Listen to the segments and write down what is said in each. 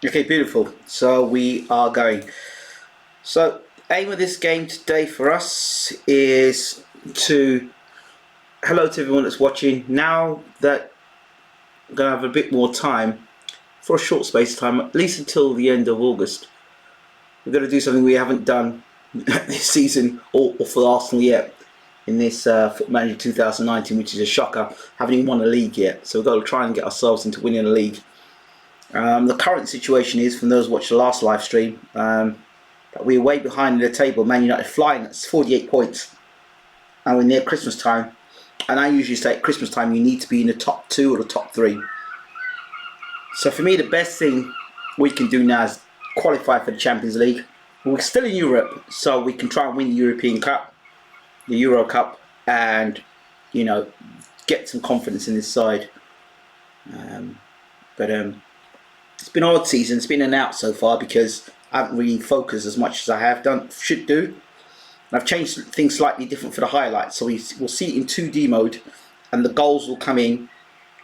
Okay, beautiful. So we are going. So aim of this game today for us is to hello to everyone that's watching. Now that I'm gonna have a bit more time for a short space of time, at least until the end of August, we're gonna do something we haven't done this season or for Arsenal yet in this Foot Manager 2019, which is a shocker. Haven't even won a league yet, so we've got to try and get ourselves into winning a league. The current situation is, from those who watched the last live stream, that we're way behind the table. Man United flying at 48 points, and we're near Christmas time. And I usually say at Christmas time you need to be in the top 2 or the top 3. So for me, the best thing we can do now is qualify for the Champions League. We're still in Europe, so we can try and win the European Cup, the Euro Cup, and get some confidence in this side. But it's been an odd season. It's been an out so far because I haven't really focused as much as I have done, should do. And I've changed things slightly different for the highlights. So we'll see it in 2D mode, and the goals will come in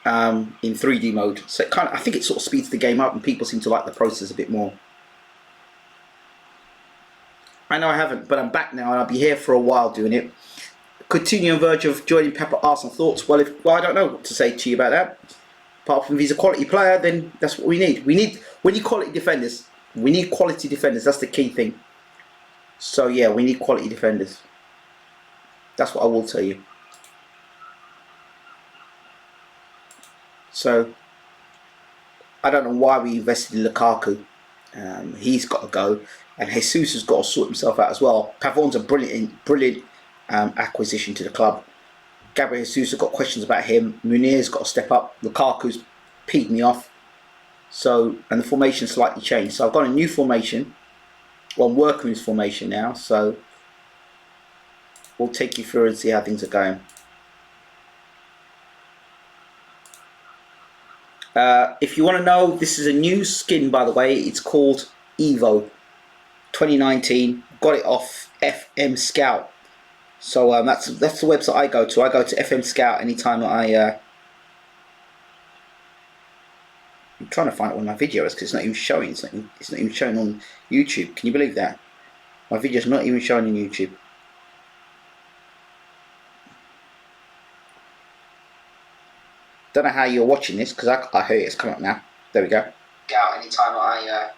3D mode. So I think it sort of speeds the game up, and people seem to like the process a bit more. I know I haven't, but I'm back now, and I'll be here for a while doing it. Continue on verge of joining Pepper Arsenal Thoughts. Well, I don't know what to say to you about that. Apart from if he's a quality player, then that's what we need. We need quality defenders. We need quality defenders. That's the key thing. So yeah, we need quality defenders. That's what I will tell you. So I don't know why we invested in Lukaku. He's got to go, and Jesus has got to sort himself out as well. Pavon's a brilliant acquisition to the club. Gabriel Jesus has got questions about him. Munir's got to step up. Lukaku's peed me off. So, and the formation slightly changed. So I've got a new formation. Well, I'm working with this formation now. So we'll take you through and see how things are going. If you want to know, this is a new skin, by the way. It's called Evo 2019. Got it off FM Scout. So that's the website I go to. I go to FM Scout anytime that I'm trying to find out one of my videos because it's not even showing. It's not even showing on YouTube. Can you believe that? My video's not even showing on YouTube. Don't know how you're watching this because I hear it's come up now. There we go. Scout anytime I.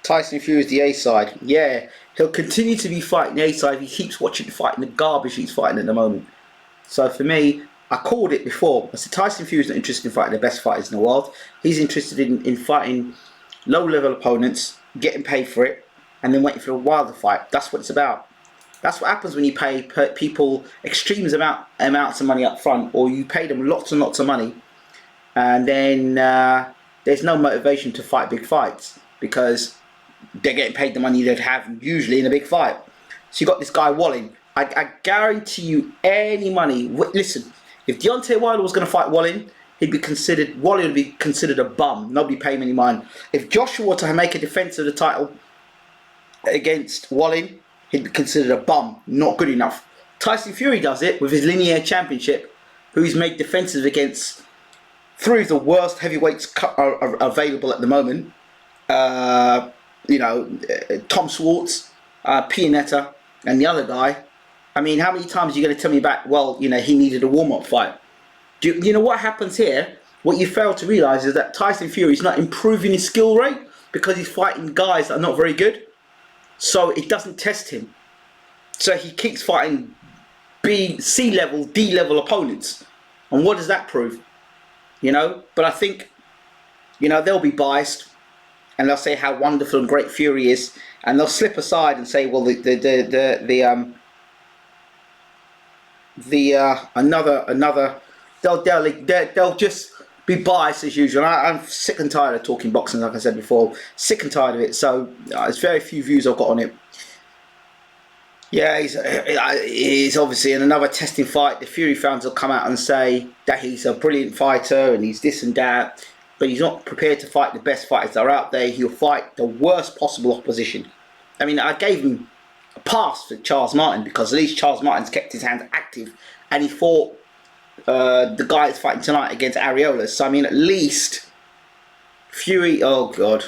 Tyson Fury is the A side. Yeah, he'll continue to be fighting the A side if he keeps fighting the garbage he's fighting at the moment. So for me, I called it before. I said Tyson Fury's not interested in fighting the best fighters in the world. He's interested in fighting low-level opponents, getting paid for it, and then waiting for a while to fight. That's what it's about. That's what happens when you pay people extreme amounts of money up front, or you pay them lots and lots of money, and then there's no motivation to fight big fights because they're getting paid the money they'd have usually in a big fight. So you got this guy Walling. I guarantee you any money. Listen, if Deontay Wilder was going to fight Walling, Walling would be considered a bum. Nobody pay him any mind. If Joshua were to make a defense of the title against Walling, he'd be considered a bum. Not good enough. Tyson Fury does it with his linear championship, who he's made defenses against 3 of the worst heavyweights are available at the moment. Tom Swartz, Pianetta, and the other guy. I mean, how many times are you going to tell me back, well, he needed a warm-up fight? Do you know what happens here? What you fail to realise is that Tyson Fury is not improving his skill rate because he's fighting guys that are not very good. So it doesn't test him. So he keeps fighting C level, D level opponents. And what does that prove? But I think, they'll be biased. And they'll say how wonderful and great Fury is, and they'll slip aside and say, well, they'll just be biased as usual. I'm sick and tired of talking boxing, like I said before, sick and tired of it. So there's very few views I've got on it. Yeah, he's obviously in another testing fight. The Fury fans will come out and say that he's a brilliant fighter and he's this and that. But he's not prepared to fight the best fighters that are out there. He'll fight the worst possible opposition. I mean, I gave him pass for Charles Martin, because at least Charles Martin's kept his hands active, and he fought the guy that's fighting tonight against Areola. So I mean, at least Fury. Oh god,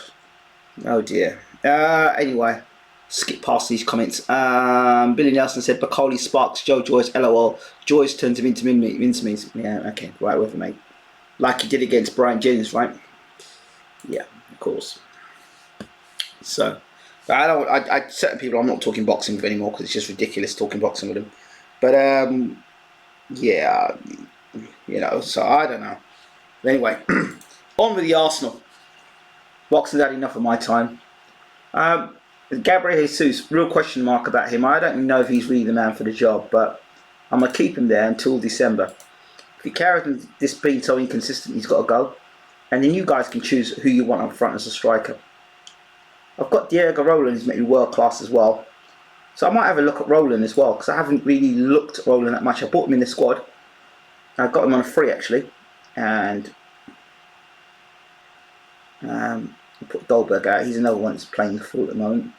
oh dear. Anyway, skip past these comments. Billy Nelson said Bacoli sparks Joe Joyce. LOL. Joyce turns him into mincemeat. Yeah, okay, right with him, mate. Like he did against Brian Jennings, right? Yeah, of course. So, I certain people I'm not talking boxing with anymore, because it's just ridiculous talking boxing with them. But yeah, you know. So I don't know. But anyway, on with the Arsenal. Boxing's had enough of my time. Gabriel Jesus, real question mark about him. I don't even know if he's really the man for the job, but I'm gonna keep him there until December. If he carries on this being so inconsistent, he's got to go. And then you guys can choose who you want up front as a striker. I've got Diego Roland, who's maybe world class as well. So I might have a look at Roland as well, because I haven't really looked at Roland that much. I bought him in the squad. I got him on a free actually. And I put Dolberg out. He's another one that's playing full at the moment.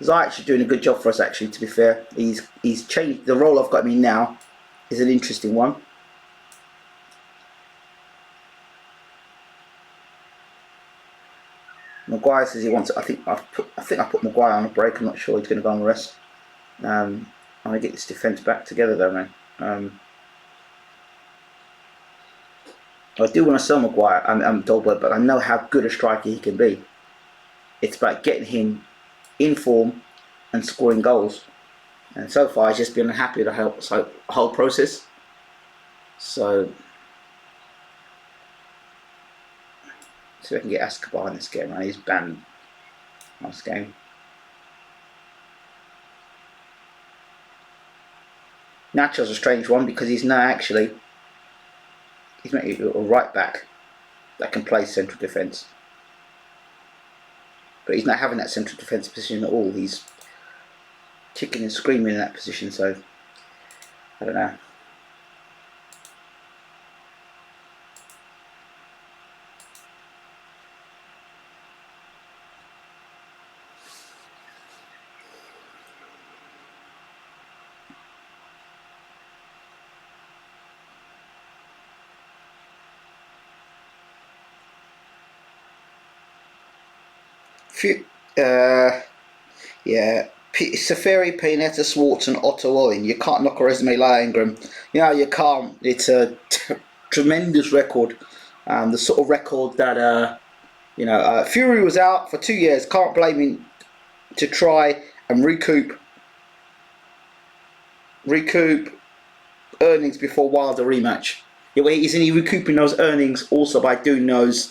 Ziyech's doing a good job for us actually, to be fair. He's changed. The role I've got him in now is an interesting one. Maguire says he wants. I think I put Maguire on a break. I'm not sure he's going to go on the rest. I'm going to get this defence back together though, man. I do want to sell Maguire and Dolberg, but I know how good a striker he can be. It's about getting him in form and scoring goals. And so far, he's just been unhappy with the whole process. So, see if I can get Escobar in this game. Right? He's banned last game. Nacho's a strange one, because he's now actually he's maybe a right back that can play central defence. But he's not having that central defence position at all. He's kicking and screaming in that position, so I don't know. Yeah, Safari, Pinetta, Swartz and Otto Owen. You can't knock a resume like Ingram. You know, you can't. It's a tremendous record. The sort of record that, Fury was out for 2 years. Can't blame him to try and recoup earnings before Wilder rematch. Yeah, well, isn't he recouping those earnings also by doing that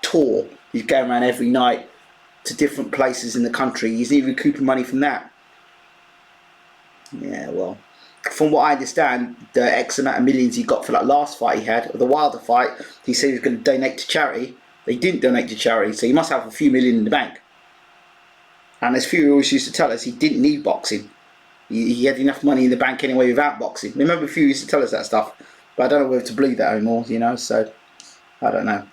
tour? He's going around every night to different places in the country. He's even recouping money from that. Yeah, well, from what I understand, the X amount of millions he got for that last fight he had, or the Wilder fight, he said he was going to donate to charity. They didn't donate to charity, so he must have a few million in the bank. And as Fury always used to tell us, he didn't need boxing. He had enough money in the bank anyway without boxing. Remember, Fury used to tell us that stuff, but I don't know whether to believe that anymore, so I don't know.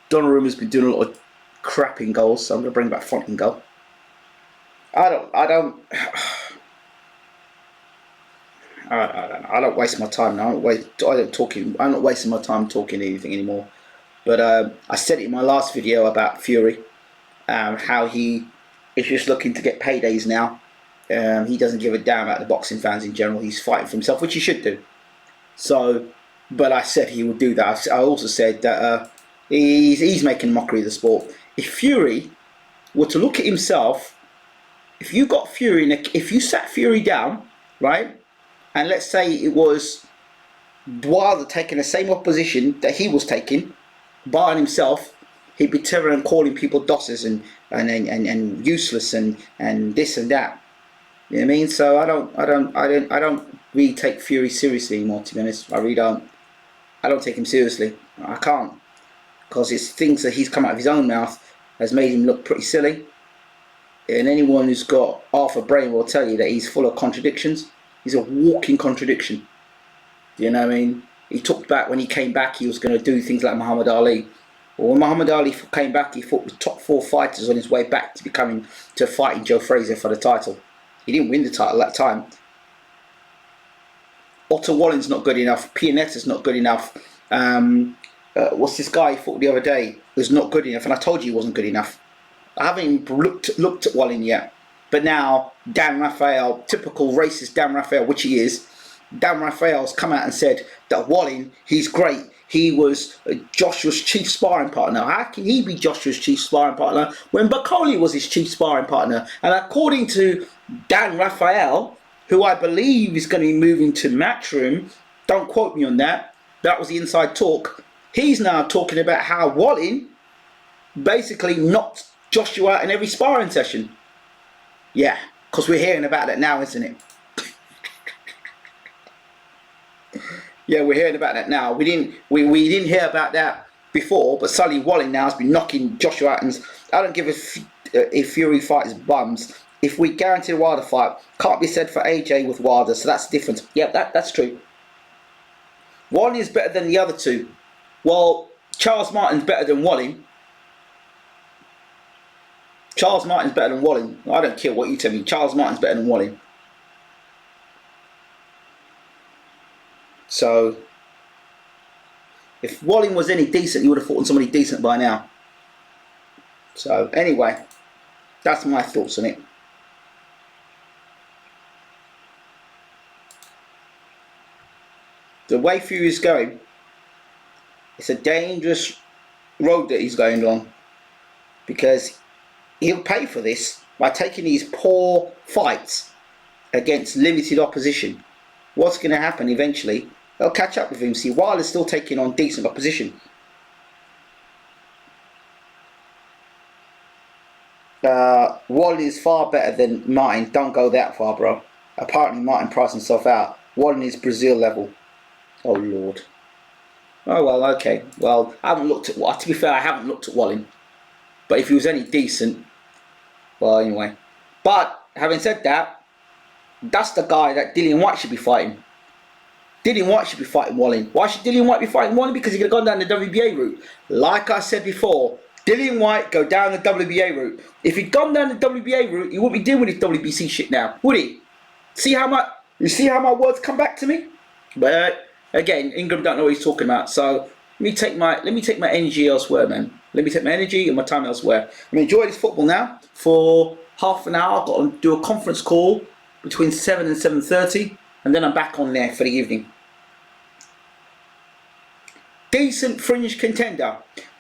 Donnarumma's been doing a lot of crapping goals, so I'm going to bring back Fontaine. I don't waste my time now. I'm not wasting my time talking anything anymore. But I said it in my last video about Fury, how he is just looking to get paydays now. He doesn't give a damn about the boxing fans in general. He's fighting for himself, which he should do. So, but I said he would do that. I also said that he's making mockery of the sport. If Fury were to look at himself, if you sat Fury down, right, and let's say it was Wilder taking the same opposition that he was taking, by himself, he'd be tearing and calling people dosses and useless and this and that. You know what I mean? So I don't really take Fury seriously anymore, to be honest. I really don't. I don't take him seriously. I can't. Because it's things that he's come out of his own mouth has made him look pretty silly. And anyone who's got half a brain will tell you that he's full of contradictions. He's a walking contradiction. Do you know what I mean? he talked about when he came back, he was going to do things like Muhammad Ali. Well, when Muhammad Ali came back, he fought with top 4 fighters on his way back to fighting Joe Frazier for the title. He didn't win the title at that time. Otto Wallin's not good enough. Pianetta's not good enough. What's this guy he fought the other day? Was not good enough, and I told you he wasn't good enough. I haven't even looked at Wallin yet. But now, Dan Raphael, typical racist Dan Raphael, which he is, Dan Raphael's come out and said that Wallin, he's great. He was Joshua's chief sparring partner. How can he be Joshua's chief sparring partner when Bakoli was his chief sparring partner? And according to Dan Raphael, who I believe is going to be moving to Matchroom, don't quote me on that, that was the inside talk, he's now talking about how Wallin basically knocked Joshua out in every sparring session. Yeah, because we're hearing about that now, isn't it? Yeah, we're hearing about that now. We didn't hear about that before, but suddenly Wallin now has been knocking Joshua out. And I don't give a Fury fighters bums. If we guarantee a Wilder fight, can't be said for AJ with Wilder, so that's different. Yeah, that's true. Wallin is better than the other two. Well, Charles Martin's better than Wallin. Charles Martin's better than Wallin. I don't care what you tell me. Charles Martin's better than Wallin. So, if Wallin was any decent, he would have fought on somebody decent by now. So, anyway, that's my thoughts on it. The way Fury's going, it's a dangerous road that he's going on, because he'll pay for this by taking these poor fights against limited opposition. What's going to happen eventually? They'll catch up with him. See, Wilder's still taking on decent opposition. Wallin is far better than Martin. Don't go that far, bro. Apparently Martin priced himself out. Wallin is Brazil level. Oh Lord. Oh well, okay. Well, I haven't looked at. To be fair, I haven't looked at Wallin. But if he was any decent, well, anyway. But having said that, that's the guy that Dillian White should be fighting. Dillian White should be fighting Wallin. Why should Dillian White be fighting Wallin? Because he could have gone down the WBA route. Like I said before, Dillian White go down the WBA route. If he'd gone down the WBA route, he wouldn't be dealing with his WBC shit now, would he? You see how my words come back to me? But again, Ingram don't know what he's talking about. So let me take my energy elsewhere, man. Let me take my energy and my time elsewhere. I'm enjoying this football now for half an hour. I've got to do a conference call between 7 and 7:30, and then I'm back on there for the evening. Decent fringe contender.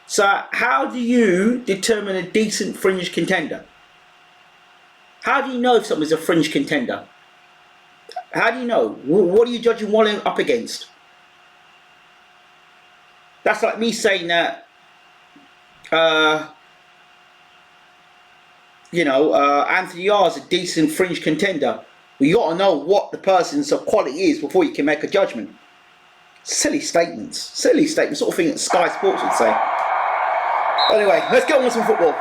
So how do you determine a decent fringe contender? How do you know if someone's a fringe contender? How do you know? What are you judging Wallin up against? That's like me saying that, Anthony Yarr is a decent fringe contender. Well, you got to know what the person's quality is before you can make a judgment. Silly statements, sort of thing that Sky Sports would say. Anyway, let's get on with some football.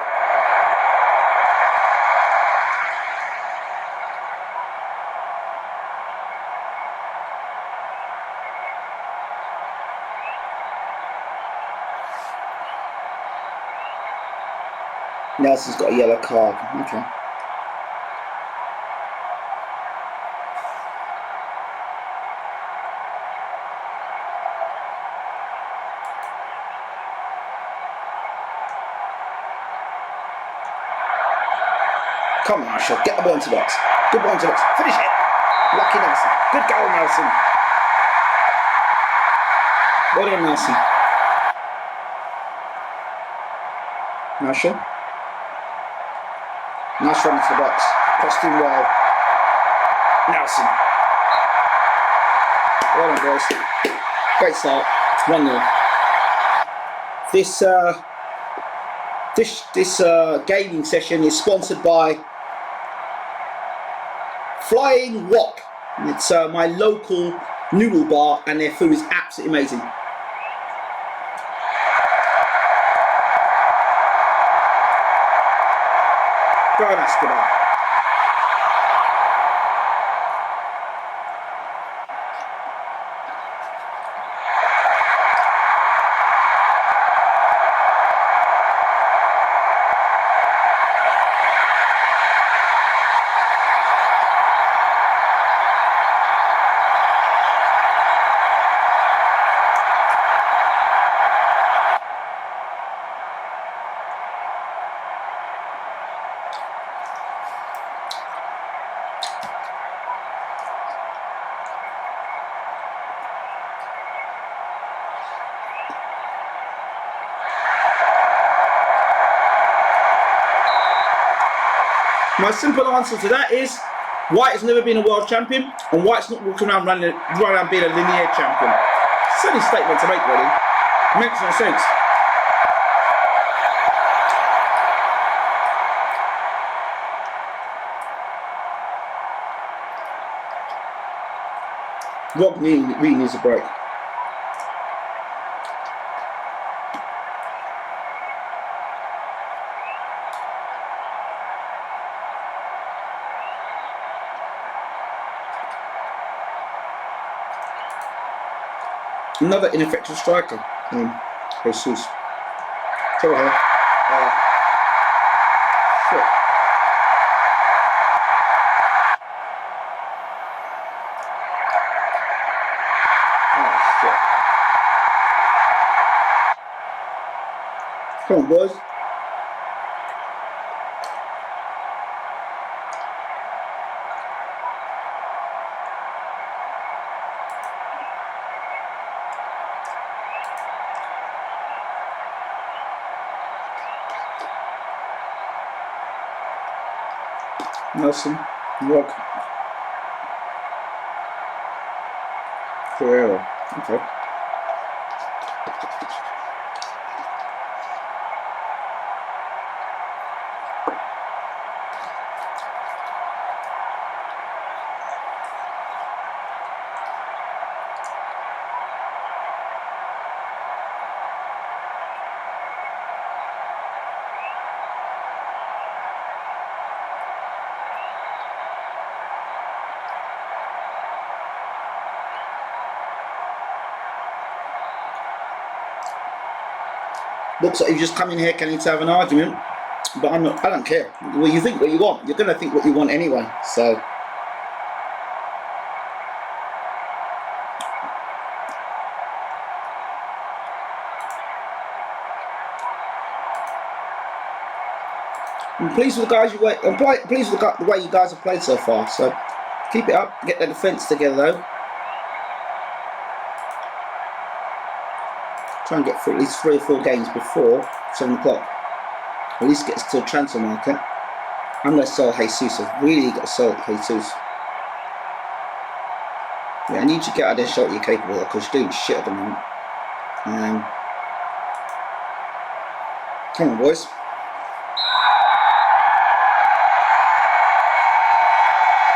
Nelson's got a yellow card. Okay. Come on, Marshall. Get the ball into the box. Good ball into the box. Finish it. Lucky Nelson. Good goal, Nelson. Well done, Nelson. Marshall. Nice run into the box. Crossed in well. Nelson. Well done, boys. Great start. 1-0. This gaming session is sponsored by Flying Wok. It's my local noodle bar, and their food is absolutely amazing. Very nice, goodbye. My simple answer to that is White has never been a world champion, and White's not walking around running around being a linear champion. Silly statement to make, really. Makes no sense. Rob really needs a break. Another ineffective striker, Jesus. Trouble here. Shit. Oh, shit. Come on, boys. Nelson, Rock, Ferreira. Okay. Looks like you just come in here, Kenny, to have an argument, but I don't care. Well, you think what you want. You're going to think what you want anyway, so. I'm pleased with the guys I'm pleased with the way you guys have played so far, so keep it up, get the defence together though. Try and get through at least 3 or 4 games before 7 o'clock. At least get us to the transfer market. I'm going to sell Jesus. I've really got to sell Jesus. Yeah, I need you to get out there and show what you're capable of, because you're doing shit at the moment. Come on, boys.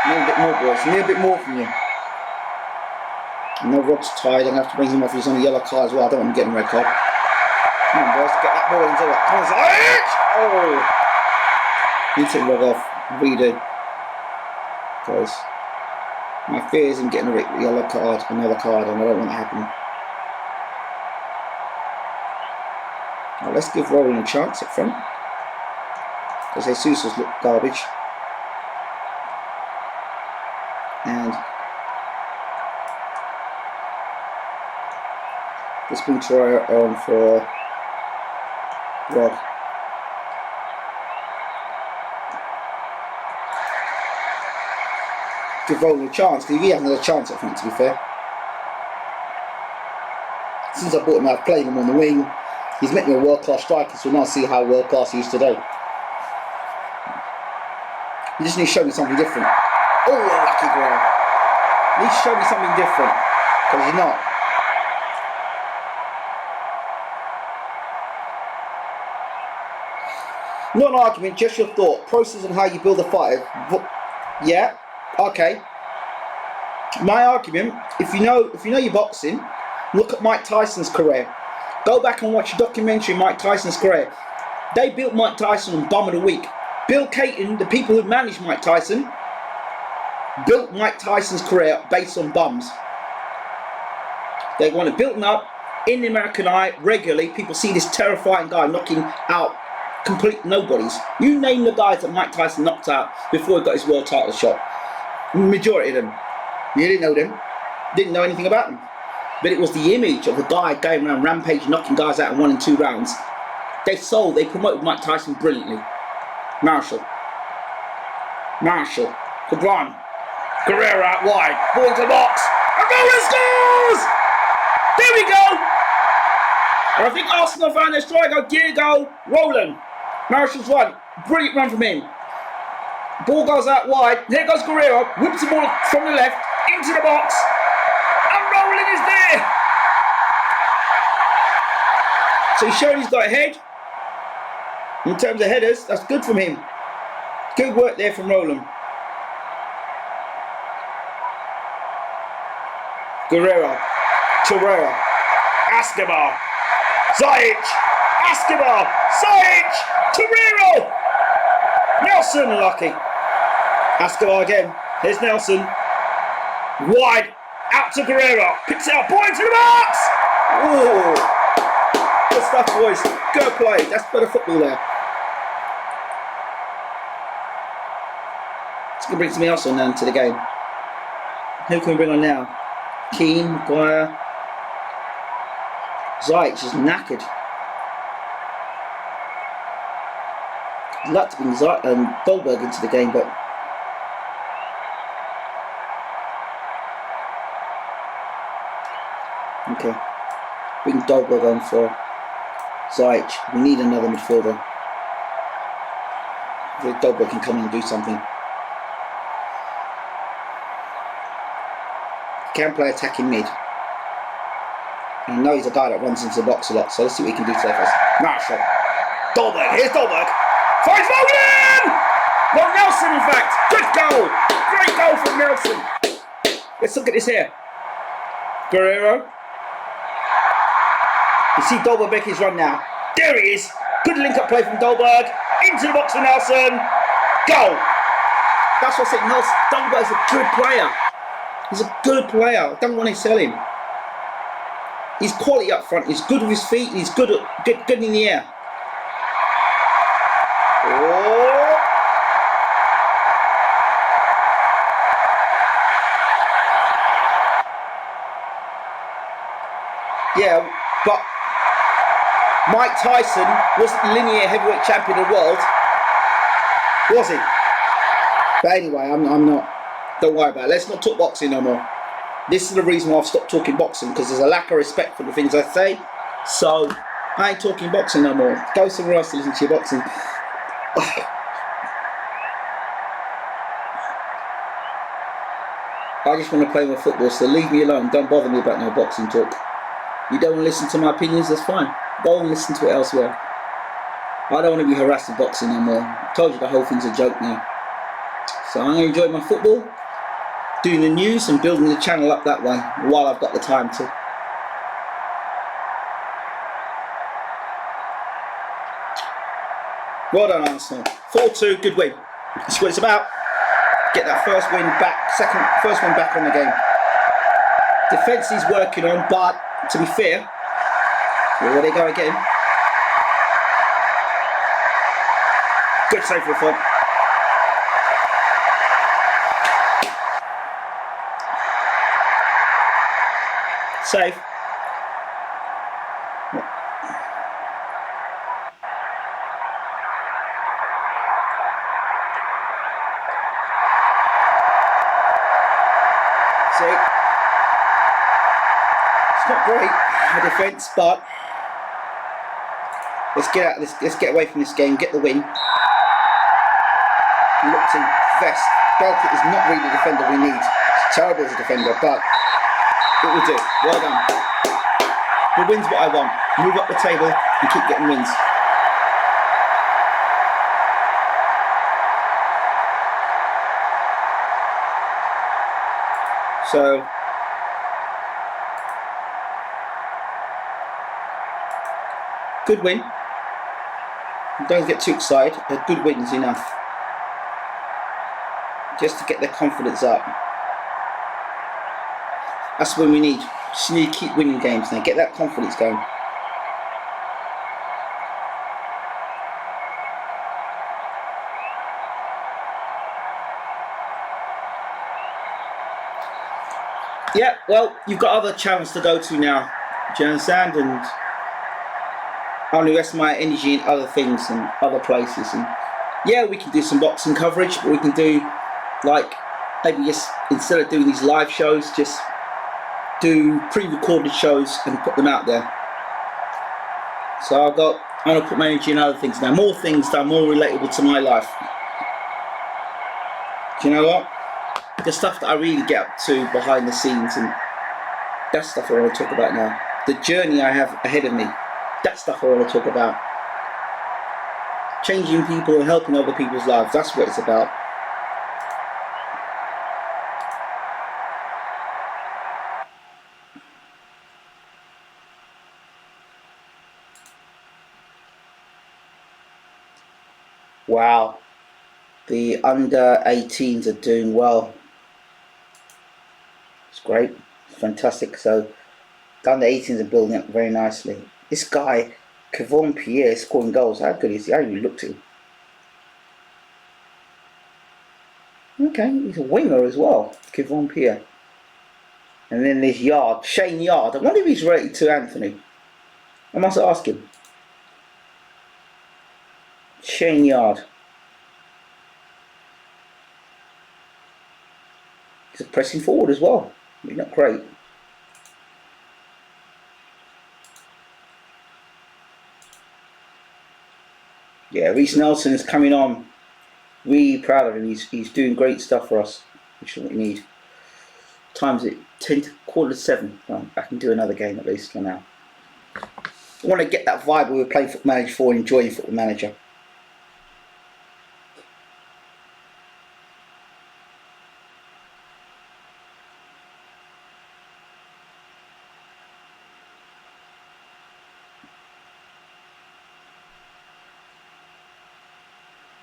Need a bit more, boys. Need a bit more from you. I know Rob's tired, I'm going to have to bring him off. He's on a yellow card as well. I don't want him getting a red card. Come on, boys, get that ball into it. Come on, oh! Need to Rob off. Really do. Guys, my fear is him getting a yellow card, another card, and I don't want that happening. Now, let's give Roland a chance up front, because Jesus has looked garbage. And let's bring Troy on for Rob. Give Roland a chance, because he hasn't had a chance, I think, to be fair. Since I bought him, I've played him on the wing. He's met me a world-class striker, so we'll now see how world-class he is today. He just needs to show me something different. Oh, lucky girl. He needs to show me something different, because he's not. Not an argument, just your thought. Process on how you build a fighter. Yeah, okay. My argument, if you know your boxing, look at Mike Tyson's career. Go back and watch a documentary on Mike Tyson's career. They built Mike Tyson on bum of the week. Bill Caton, the people who managed Mike Tyson, built Mike Tyson's career based on bums. They want to build him up in the American eye regularly. People see this terrifying guy knocking out complete nobodies. You name the guys that Mike Tyson knocked out before he got his world title shot. Majority of them. You didn't know them. Didn't know anything about them. But it was the image of the guy going around rampage, knocking guys out in 1 and 2 rounds. They promoted Mike Tyson brilliantly. Marshall. Good run. Guerrero out wide. Ball into the box. And Roland scores! There we go! And I think Arsenal found their striker. Here you go. Roland. Marshall's run. Brilliant run from him. Ball goes out wide. Here goes Guerrero. Whips the ball from the left into the box. And Rolling is there. So he's showing he's got a head. In terms of headers, that's good from him. Good work there from Roland. Guerrero. Torreira. Escobar. Zajic. Escobar. Zajic. Torreira. Nelson lucky. Escobar again. Here's Nelson. Wide. Out to Guerrero. Picks it up. Ball into the box. Ooh. Good stuff, boys. Good play. That's better football there. It's going to bring something else on now to the game. Who can we bring on now? Keane, Maguire. Zajic is knackered. I'd like to bring Dolberg into the game, but okay. Bring Dolberg on for Zajic. We need another midfielder. If Dolberg can come in and do something. He can play attacking mid. And I know he's a guy that runs into the box a lot, so let's see what he can do today first. Marshall. Dolberg, here's Dolberg. Finds Logan! Well, Nelson, in fact. Good goal. Great goal from Nelson. Let's look at this here. Guerrero. You see Dolberg make his run now. There he is. Good link-up play from Dolberg. Into the box for Nelson. Goal. That's what I said. Nelson. Dolberg's a good player. He's a good player. I don't want to sell him. He's quality up front. He's good with his feet. He's good in the air. Oh. Yeah, but Mike Tyson wasn't linear heavyweight champion of the world, was he? But anyway, I'm not. Don't worry about it. Let's not talk boxing no more. This is the reason why I've stopped talking boxing, because there's a lack of respect for the things I say. So I ain't talking boxing no more. Go somewhere else to listen to your boxing. I just want to play my football, so leave me alone. Don't bother me about no boxing talk. You don't want to listen to my opinions, that's fine. Go and listen to it elsewhere. I don't want to be harassed with boxing no more. I told you the whole thing's a joke now. So I'm going to enjoy my football, doing the news and building the channel up that way while I've got the time to. Well done, Arsenal. 4-2, good win. That's what it's about. Get that first win back, first one back on the game. Defence he's working on, but to be fair, here they go again. Good save for the front. Save. See, it's not great, the defence, but let's get out of this. Let's get away from this game. Get the win. Looked in vest. Belkit is not really the defender we need. He's terrible as a defender, but it will do. Well done. The win's what I want. Move up the table and keep getting wins. So good win. Don't get too excited. A good win's enough. Just to get their confidence up. That's what we need. Just need to keep winning games now. Get that confidence going. Yeah, well, you've got other channels to go to now. Do you understand? And I'll invest my energy in other things and other places. And yeah, we can do some boxing coverage, but we can do like maybe just instead of doing these live shows, just do pre-recorded shows and put them out there. So I'm gonna put my energy in other things now, more things that are more relatable to my life. Do you know what? The stuff that I really get up to behind the scenes, and that stuff I want to talk about now. The journey I have ahead of me, that stuff I want to talk about. Changing people and helping other people's lives, that's what it's about. Wow, the under 18s are doing well. It's great, fantastic. So the under 18s are building up very nicely. This guy, Kevon Pierre, scoring goals. How good is he? I haven't even looked at him. Okay, he's a winger as well, Kevon Pierre. And then there's Yard, Shane Yard. I wonder if he's related to Anthony. I must ask him. Shane Yard. He's pressing forward as well. He's not great. Yeah, Reece Nelson is coming on. Really proud of him. He's doing great stuff for us, which is what we need. Time's it 7:15. Well, I can do another game at least for now. I want to get that vibe we were playing Football Manager 4 and enjoying Football Manager.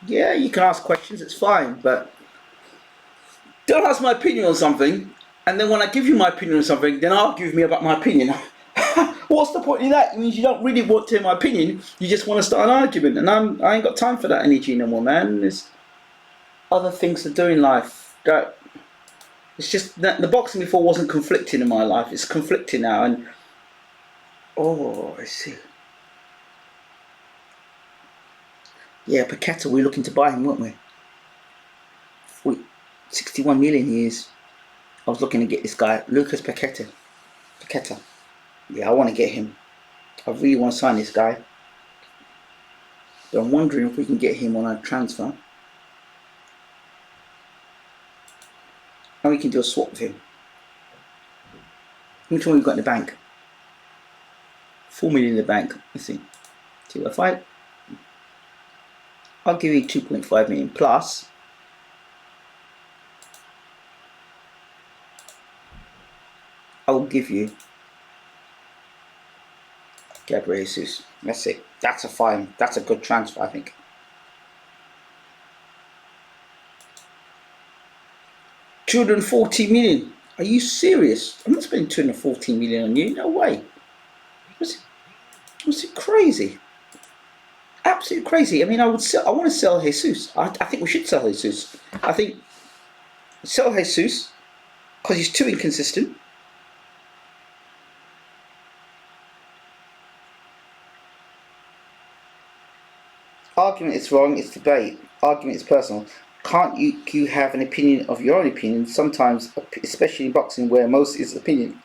Yeah, you can ask questions, it's fine, but don't ask my opinion on something, and then when I give you my opinion on something, then argue with me about my opinion. What's the point in that? It means you don't really want to hear my opinion, you just want to start an argument, and I ain't got time for that energy no more, man. There's other things to do in life. It's just that the boxing before wasn't conflicting in my life, it's conflicting now, and oh, I see. Yeah, Paqueta, we were looking to buy him, weren't we? 61 million he is. I was looking to get this guy, Lucas Paqueta. Yeah, I want to get him. I really want to sign this guy. But I'm wondering if we can get him on a transfer. And we can do a swap with him. How much money we've got in the bank? 4 million in the bank. Let's see. 205. I'll give you 2.5 million plus. I will give you Gabriel Jesus. That's it. That's a fine. That's a good transfer, I think. $240 million. Are you serious? I'm not spending 240 million on you. No way. Was it crazy? Absolutely crazy. I mean, I want to sell Jesus. I think we should sell Jesus. I think sell Jesus because he's too inconsistent. Argument is wrong. It's debate. Argument is personal. Can't you have an opinion of your own opinion? Sometimes, especially in boxing, where most is opinion.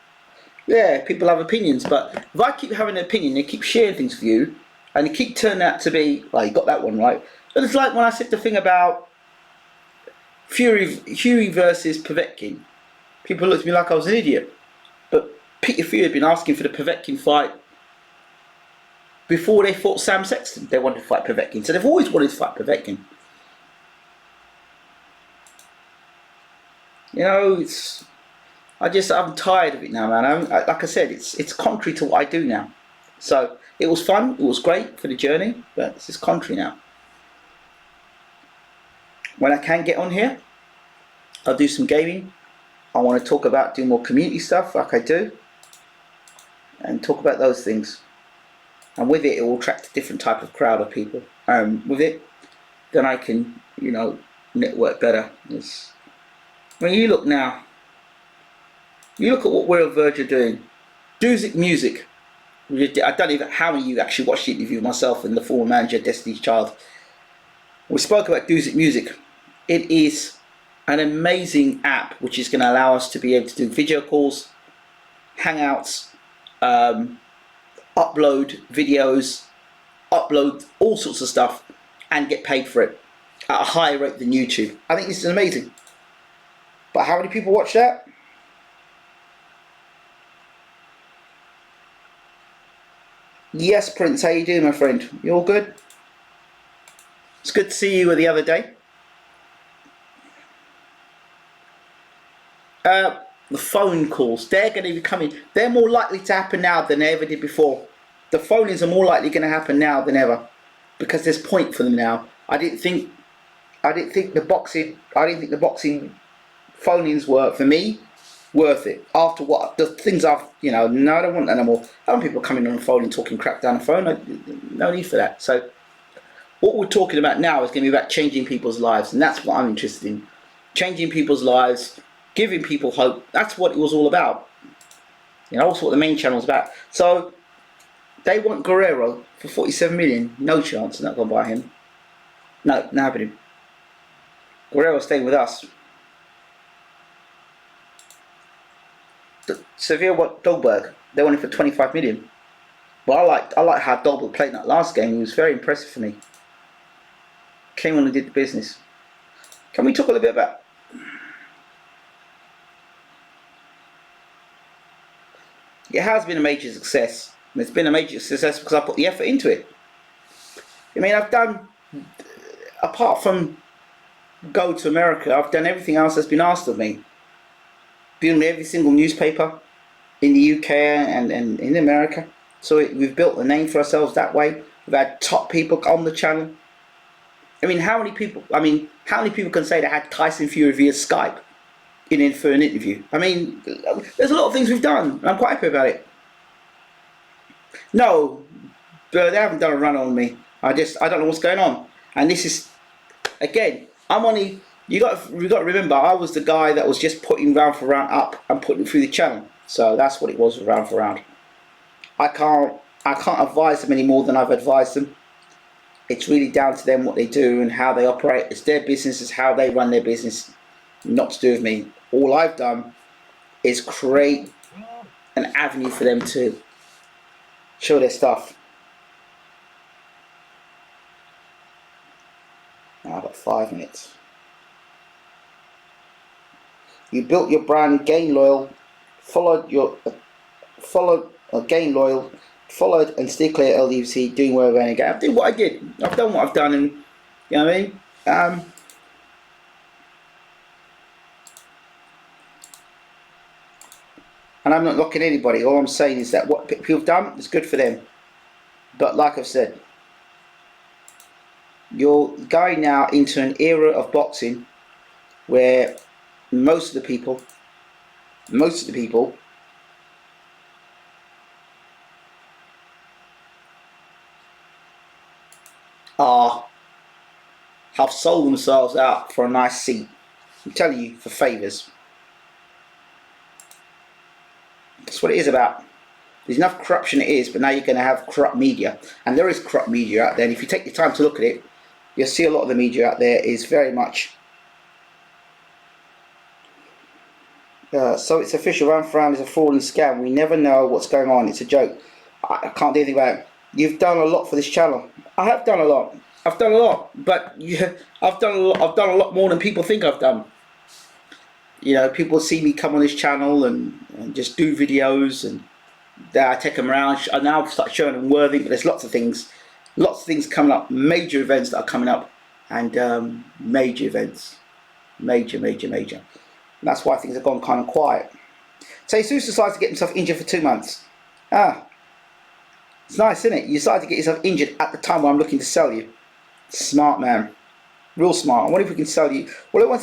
Yeah, people have opinions, but if I keep having an opinion, they keep sharing things with you. And they keep turning out to be, like, you got that one right. But it's like when I said the thing about Fury versus Povetkin. People looked at me like I was an idiot. But Peter Fury had been asking for the Povetkin fight before they fought Sam Sexton. They wanted to fight Povetkin. So they've always wanted to fight Povetkin. You know, I'm tired of it now, man. Like I said, it's contrary to what I do now. So it was fun, it was great for the journey, but it's just contrary now. When I can get on here, I'll do some gaming. I want to talk about doing more community stuff like I do, and talk about those things. And with it will attract a different type of crowd of people. With it, then I can, network better. You look now, you look at what we're on verge of doing. Duzik Music. I don't even know how many of you actually watched the interview with myself and the former manager, Destiny's Child. We spoke about Duzik Music. It is an amazing app which is going to allow us to be able to do video calls, hangouts, upload videos, upload all sorts of stuff and get paid for it. at a higher rate than YouTube. I think this is amazing. But how many people watch that? Yes, Prince, how you doing, my friend? You all good? It's good to see you the other day. The phone calls, they're going to be coming. They're more likely to happen now than they ever did before. The phone-ins are more likely going to happen now than ever, because there's point for them now. I didn't think the boxing phone-ins were, for me, worth it. After what the things I've, no, I don't want that no more. I don't want people coming on the phone and talking crap down the phone. No need for that. So what we're talking about now is going to be about changing people's lives, and that's what I'm interested in. Changing people's lives, giving people hope. That's what it was all about. That's what the main channel is about. So they want Guerrero for 47 million. No chance. I'm not going to buy him. No, not happening. Guerrero's staying with us. Sevilla want Dolberg. They want him for 25 million. But I like how Dolberg played in that last game. He was very impressive for me. Came on and did the business. Can we talk a little bit about... It has been a major success. And it's been a major success because I put the effort into it. I mean, I've done, apart from go to America, I've done everything else that's been asked of me. Been on every single newspaper in the UK and in America. So we've built a name for ourselves that way. We've had top people on the channel. I mean, how many people can say they had Tyson Fury via Skype in for an interview? I mean, there's a lot of things we've done, and I'm quite happy about it. No, but they haven't done a run on me. I don't know what's going on. And this is, again, you got to remember, I was the guy that was just putting round for round up and putting it through the channel. So that's what it was, round for round. I can't advise them any more than I've advised them. It's really down to them what they do and how they operate. It's their business, it's how they run their business, not to do with me. All I've done is create an avenue for them to show their stuff. Now I've got 5 minutes. You built your brand, gain loyal, gain loyal, followed and stay clear LDC, doing whatever I get. I've done what I did. I've done what I've done, and you know what I mean. And I'm not knocking anybody. All I'm saying is that what people have done is good for them. But like I've said, you're going now into an era of boxing where most of the people have sold themselves out for a nice seat. I'm telling you, for favours. That's what it is about. There's enough corruption it is, but now you're going to have corrupt media. And there is corrupt media out there. And if you take the time to look at it, you'll see a lot of the media out there is very much... so it's official, round for round is a fraud and scam. We never know what's going on. It's a joke. I can't do anything about it. You've done a lot for this channel. I have done a lot. I've done a lot, but I've done a lot more than people think I've done. You know, people see me come on this channel and just do videos, and I take them around. I now start showing them Worthing, but there's lots of things coming up, major events that are coming up, and major events, major. And that's why things have gone kind of quiet. So Jesus decides to get himself injured for 2 months. It's nice, isn't it? You decide to get yourself injured at the time when I'm looking to sell you. Smart man, real smart. I wonder if we can sell you. Well,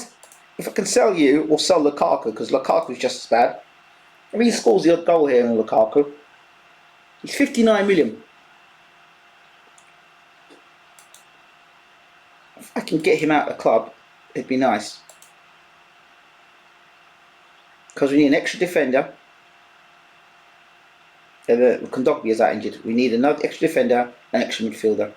if I can sell you or sell Lukaku, because Lukaku's just as bad. I mean, he scores the odd goal here in Lukaku. He's 59 million. If I can get him out of the club, it'd be nice. Because we need an extra defender. Kondogbia is out injured. We need another extra defender, an extra midfielder.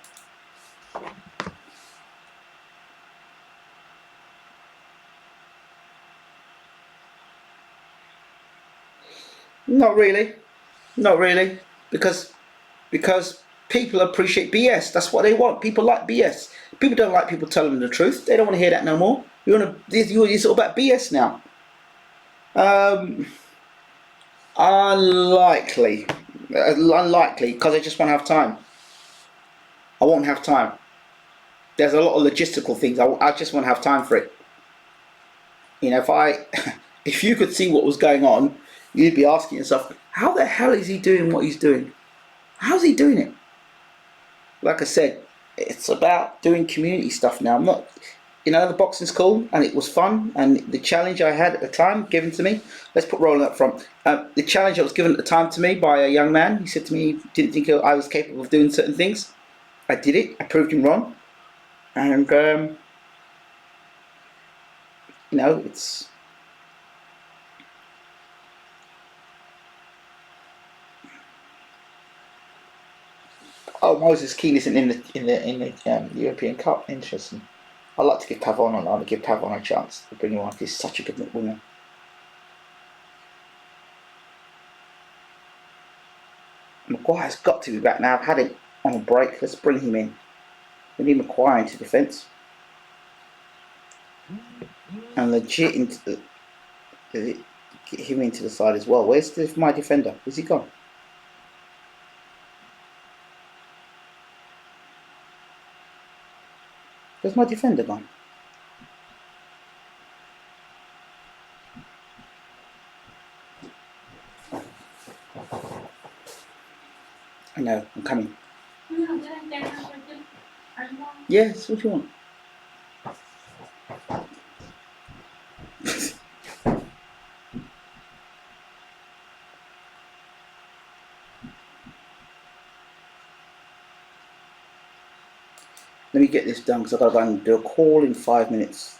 Not really, because People appreciate BS. That's what they want. People like BS. People don't like people telling them the truth. They don't want to hear that no more. It's all about BS now. Unlikely, because I just won't have time. I won't have time. There's a lot of logistical things. I just won't have time for it. You know, if you could see what was going on, you'd be asking yourself, how the hell is he doing what he's doing? How's he doing it? Like I said, it's about doing community stuff now. I'm not, you know, the boxing's cool and it was fun, and the challenge I had at the time given to me. Let's put Roland up front. The challenge that was given at the time to me by a young man. He said to me, he didn't think I was capable of doing certain things. I did it. I proved him wrong, and you know, it's. Oh, Moses Keane isn't in the European Cup. Interesting. I'd like to give Pavon on. I'd give Pavon a chance to bring him on. He's such a good winger. Maguire's got to be back now. I've had him on a break. Let's bring him in. We need Maguire into defence. And legit get him into the side as well. Where's my defender? Is he gone? Where's my defender gone? I know, I'm coming. Yes, what do you want? Let me get this done because I've got to go and do a call in 5 minutes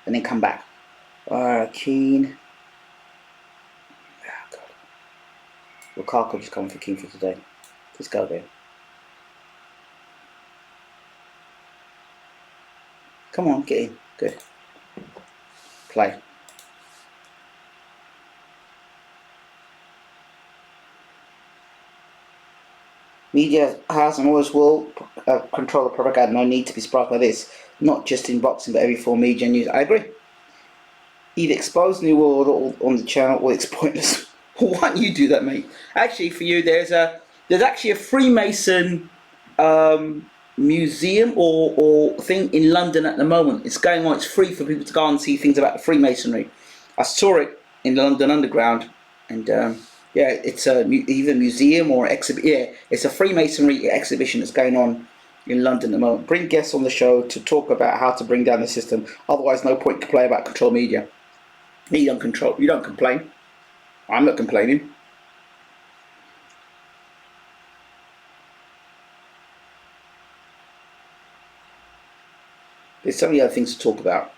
and then come back. Keane. Oh, God. Lukaku just coming for Keane for today. Let's go there. Come on, get in. Good. Play. Media has and always will control the propaganda. No need to be surprised by this. Not just in boxing, but every form of media and news. I agree. Either expose the new world on the channel, or it's pointless. Why don't you do that, mate? Actually, for you, there's actually a Freemason museum or thing in London at the moment. It's going on. It's free for people to go and see things about the Freemasonry. I saw it in the London Underground, and yeah, it's either museum or exhibit. Yeah, it's a Freemasonry exhibition that's going on in London at the moment. Bring guests on the show to talk about how to bring down the system. Otherwise, no point to play about control media. You don't control. You don't complain. I'm not complaining. There's so many other things to talk about.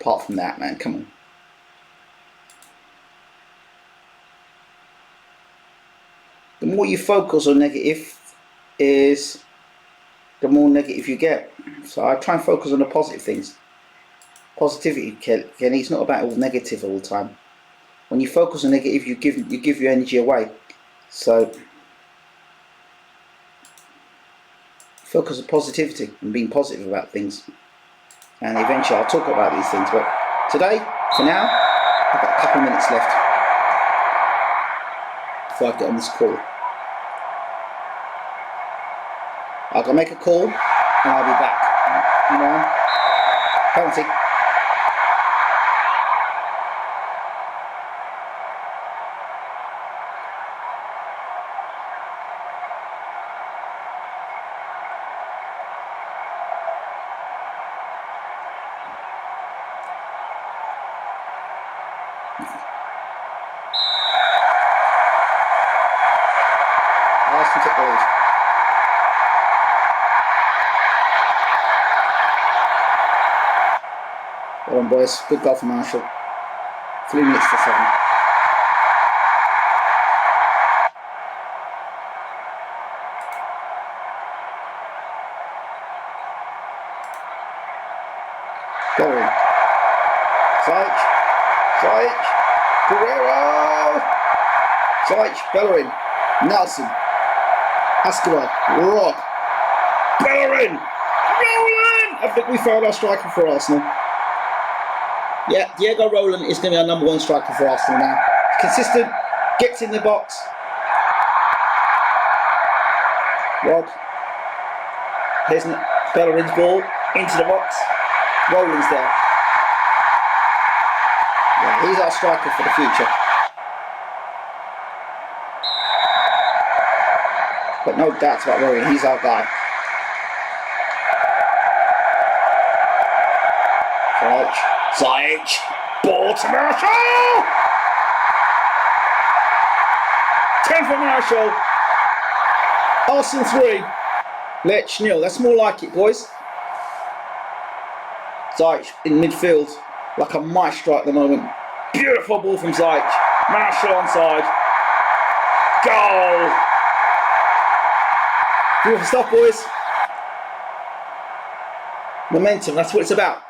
Apart from that, man, come on. The more you focus on negative is the more negative you get. So I try and focus on the positive things. Positivity, Kenny, it's not about all negative all the time. When you focus on negative, you give your energy away. So focus on positivity and being positive about things. And eventually I'll talk about these things. But today, for now, I've got a couple of minutes left before I get on this call. I'll go make a call and I'll be back. You know, penalty. Arsenal took the lead. Well done, boys. Good goal for Marshall. 3 minutes to 7. Going. Ziyech. Guerrero. Ziyech. Bellerin. Nelson. Escobar, Rod, Bellerin, Roland. I think we found our striker for Arsenal. Yeah, Diego Roland is going to be our number one striker for Arsenal now. Consistent, gets in the box. Rod. Here's Bellerin's ball into the box. Roland's there. Yeah, he's our striker for the future. But no doubts about Roland, he's our guy. Ziyech, ball to Marshall! 10 for Marshall. Arsenal 3, Lech 0. That's more like it, boys. Ziyech in midfield, like a maestro at the moment. Beautiful ball from Ziyech. Marshall onside. Goal! Beautiful stuff, boys. Momentum, that's what it's about.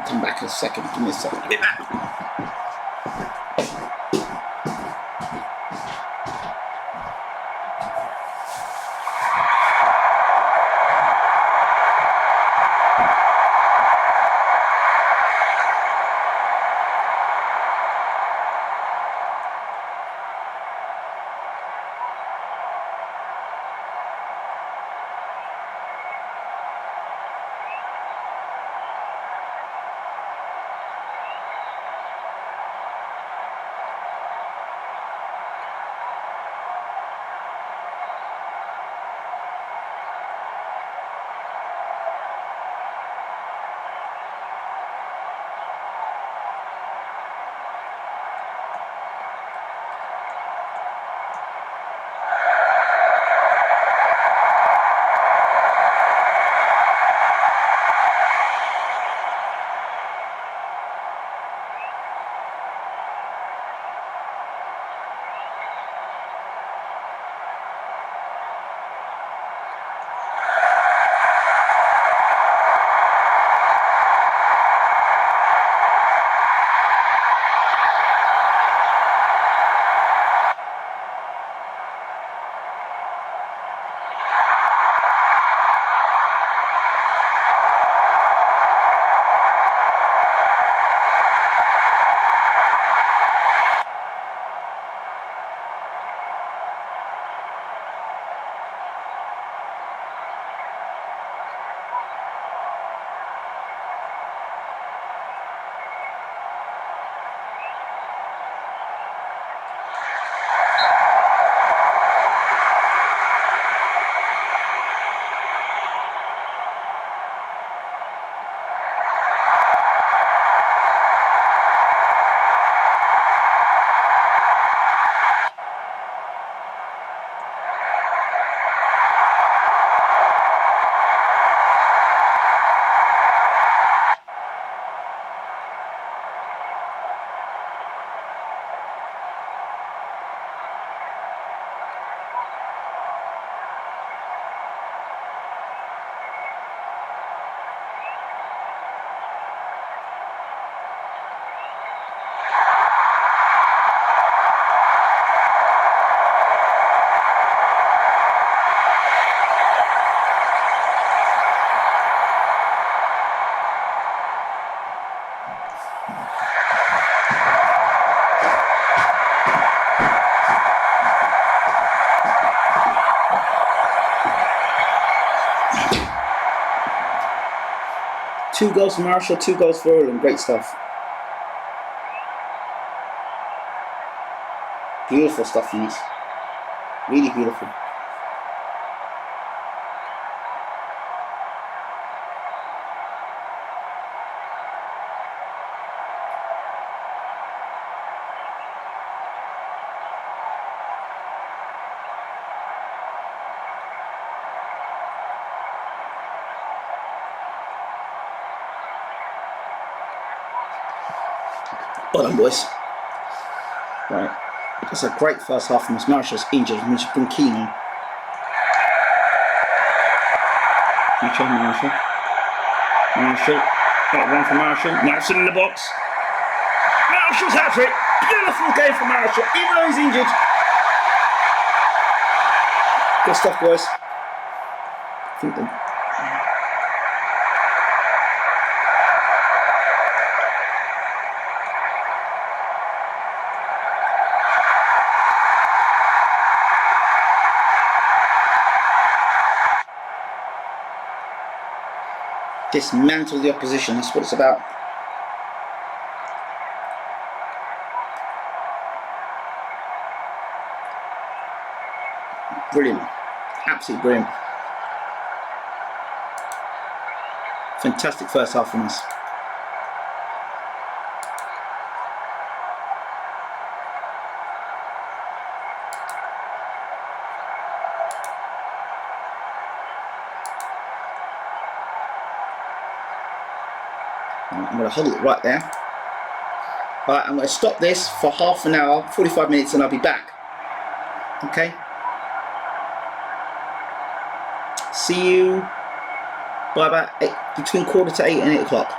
Come back in a second. Give me a second. Get back. Two goals for Marshall, 2 goals for Roland. Great stuff. Beautiful stuff, these. Really beautiful. Well done, boys. Right. That's a great first half from us. Marshall's injured, which has been keen on. Marshall. Got one for Marshall. Nelson in the box. Marshall's hat-trick. Beautiful game for Marshall, even though he's injured. Good stuff, boys. I think dismantle the opposition, that's what it's about. Brilliant. Absolutely brilliant. Fantastic first half from us. I'm going to hold it right there. Alright, I'm going to stop this for half an hour, 45 minutes, and I'll be back. Okay? See you by about between 7:45 and 8 o'clock.